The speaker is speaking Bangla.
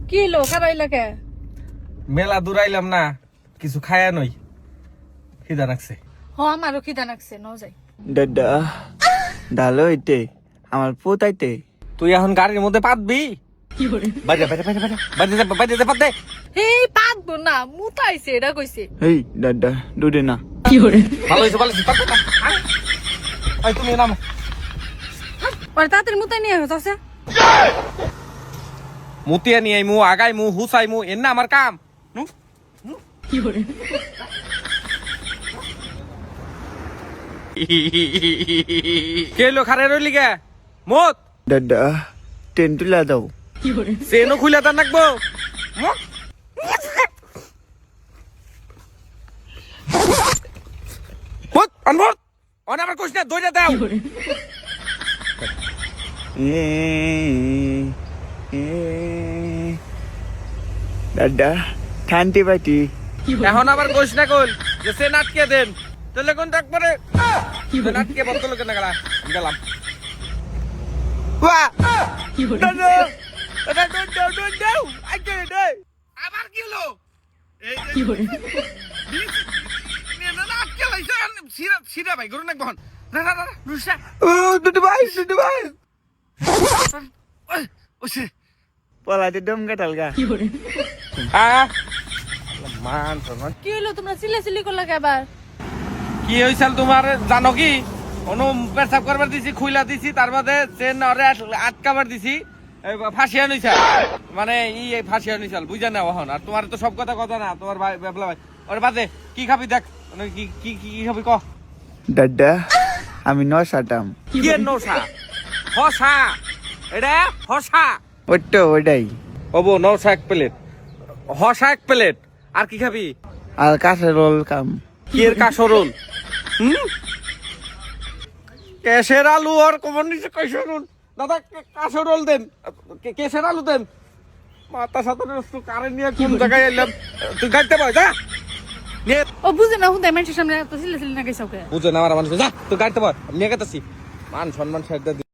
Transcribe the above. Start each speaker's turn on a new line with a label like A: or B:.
A: কি লো খারাইলা কে?
B: মেলা দূরাইলাম না, কিছু খায়া নই, খিদা লাগছে।
A: হ আমারও খিদা লাগছে, ন যাই।
C: দাদা ডালো হইতে আমার পোতাইতে
B: তুই এখন গাড়ির মধ্যে পাতবি? বাইরে বাইরে বাইরে বাইরে বাইরে বাইরে পাত দে।
A: এই পাতবো না, মুতাইছে এটা কইছে।
C: এই দাদা দুদে না
B: ভালো হয়েছে ভালো হয়েছে, পাত দে, পাত। এই তুমি নামো।
A: ওরে তাড়াতাড়ি মুতাই নিয়ে হচ্ছে।
B: মুতিয়া নিয়ে মু আগাই মু হুসাই মু এর না আমার কাম। কেলো খারে রইলি গে মত
C: দাদা ট্রেন তুলা দাও
B: সেনো খুলে তার নাকবো। মত আনবত অন আমার কোশ না দইটা দাও।
C: এ, এ, দাদা ঠান্তি পাটি
B: এখন আবার কোশ না কল যে সে নাটকে দেন তাহলে কোন তাক পরে নাটকে বদল কেন গেলা গেলাম।
C: ওয়া
B: দাদা দাদা দাও দাও দাও আগে দে আবার কি হলো এই কি হলো না না আটকে লাইছে সিরা সিরা ভাই গরু নাক বহন না না না রুশা
C: ও দুদু ভাই
B: ওই ওসে
C: পলাতে দম কাটালগা
B: আ মান সম্মান
A: কি হলো তোমরা চিল্লাচিল্লি করলা কে আবার?
B: কি হইছাল তোমার জানো কি অনু পেশাব করবার দিছি খুইলা দিছি তার বাদে চেন ওরে আটকাবার দিছি ফাঁসিয়া নইছাল মানে ফাঁসিয়া নইছাল বুঝা না ওহন আর তোমার তো সব কথা কথা না তোমার ভাই বেবলা ভাই ওর বাদে কি খাবি দেখ মানে কি কি কি খাবি ক
C: দাদা আমি নসাটাম
B: কি নৌসা হসা এটা হসা
C: ওটো ওটাই
B: ওবো নৌসা এক প্লেট হসা এক প্লেট আর কি খাবি
C: আর কাঁচা রোল কাম
B: কি এর কাসরোল কেশের আলু আর কমন নিচে কাসরোল দাদা কাসরোল দেন কেশের আলু দেন মাথা সাথে কারেন্ট নিয়ে কোন জায়গায় এলাম তুই গাড়িতে পাই যা নিয়ে
A: ও বুঝে না হুদাই মানুষের সামনে তো চিল্লাচিল্লি না গেছাও কে?
B: বুঝে না আমার মানুষ যা তুই গাড়িতে পার নিয়ে গেতেছি মান সম্মান ছেড়ে